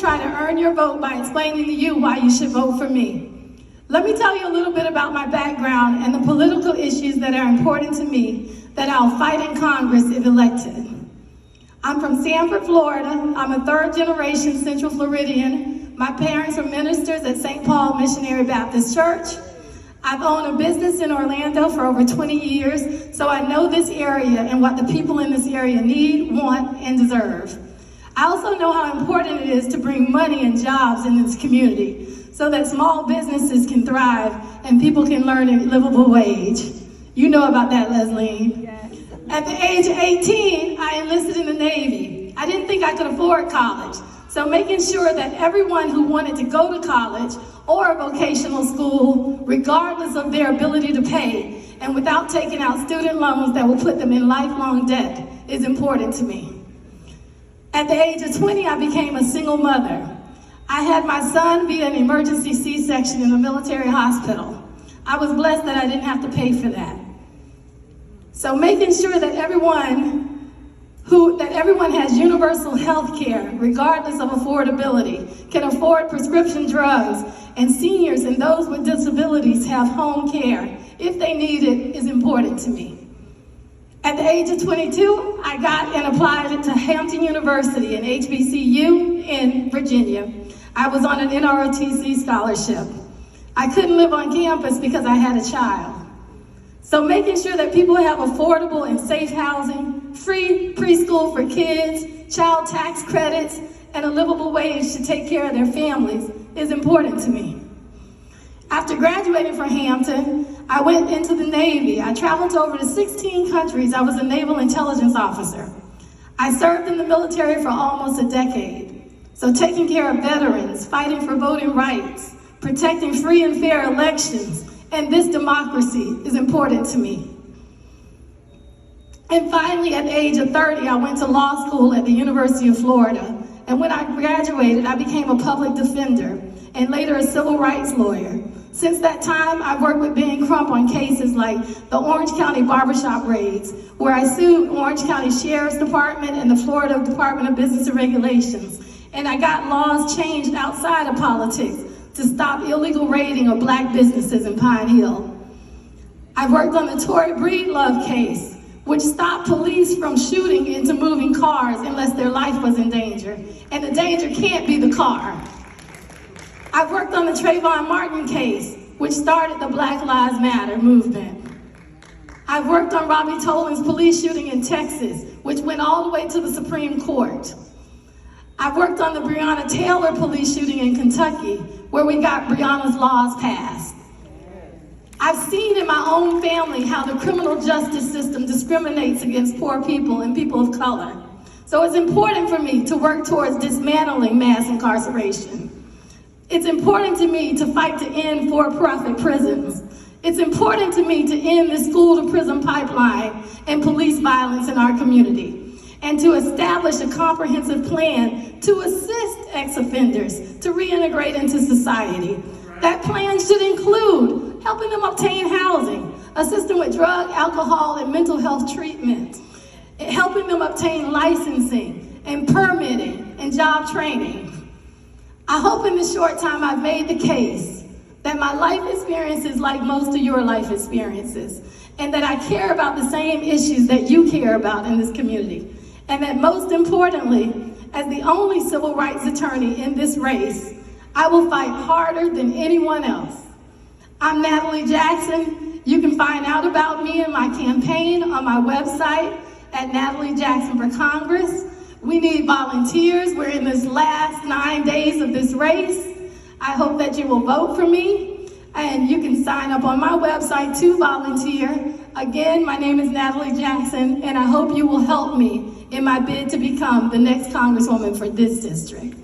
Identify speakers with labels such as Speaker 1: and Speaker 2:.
Speaker 1: try to earn your vote by explaining to you why you should vote for me. Let me tell you a little bit about my background and the political issues that are important to me that I'll fight in Congress if elected. I'm from Sanford, Florida. I'm a third-generation Central Floridian. My parents were ministers at St. Paul Missionary Baptist Church. I've owned a business in Orlando for over 20 years, so I know this area and what the people in this area need, want, and deserve. I also know how important it is to bring money and jobs in this community so that small businesses can thrive and people can earn a livable wage. You know about that, Leslie. Yes. At the age of 18, I enlisted in the Navy. I didn't think I could afford college, so making sure that everyone who wanted to go to college or a vocational school, regardless of their ability to pay, and without taking out student loans that will put them in lifelong debt, is important to me. At the age of 20, I became a single mother. I had my son via an emergency C-section in a military hospital. I was blessed that I didn't have to pay for that. So making sure that everyone has universal health care, regardless of affordability, can afford prescription drugs, and seniors and those with disabilities have home care if they need it, is important to me. At the age of 22, I got and applied to Hampton University, an HBCU in Virginia. I was on an NROTC scholarship. I couldn't live on campus because I had a child. So making sure that people have affordable and safe housing, free preschool for kids, child tax credits, and a livable wage to take care of their families is important to me. After graduating from Hampton, I went into the Navy. I traveled to over 16 countries. I was a naval intelligence officer. I served in the military for almost a decade. So taking care of veterans, fighting for voting rights, protecting free and fair elections, and this democracy is important to me. And finally, at the age of 30, I went to law school at the University of Florida. And when I graduated, I became a public defender and later a civil rights lawyer. Since that time, I've worked with Ben Crump on cases like the Orange County barbershop raids, where I sued Orange County Sheriff's Department and the Florida Department of Business and Regulations. And I got laws changed outside of politics to stop illegal raiding of black businesses in Pine Hill. I've worked on the Tory Breedlove case, which stopped police from shooting into moving cars unless their life was in danger. And the danger can't be the car. I've worked on the Trayvon Martin case, which started the Black Lives Matter movement. I've worked on Robbie Tolan's police shooting in Texas, which went all the way to the Supreme Court. I've worked on the Breonna Taylor police shooting in Kentucky, where we got Breonna's laws passed. I've seen in my own family how the criminal justice system discriminates against poor people and people of color. So it's important for me to work towards dismantling mass incarceration. It's important to me to fight to end for-profit prisons. It's important to me to end the school-to-prison pipeline and police violence in our community, and to establish a comprehensive plan to assist ex-offenders to reintegrate into society. That plan should include helping them obtain housing, assisting with drug, alcohol, and mental health treatment, helping them obtain licensing and permitting and job training. I hope in this short time I've made the case that my life experience is like most of your life experiences, and that I care about the same issues that you care about in this community. And that most importantly, as the only civil rights attorney in this race, I will fight harder than anyone else. I'm Natalie Jackson. You can find out about me and my campaign on my website at Natalie Jackson for Congress. We need volunteers. We're in this last 9 days of this race. I hope that you will vote for me, and you can sign up on my website to volunteer. Again, my name is Natalie Jackson, and I hope you will help me in my bid to become the next Congresswoman for this district.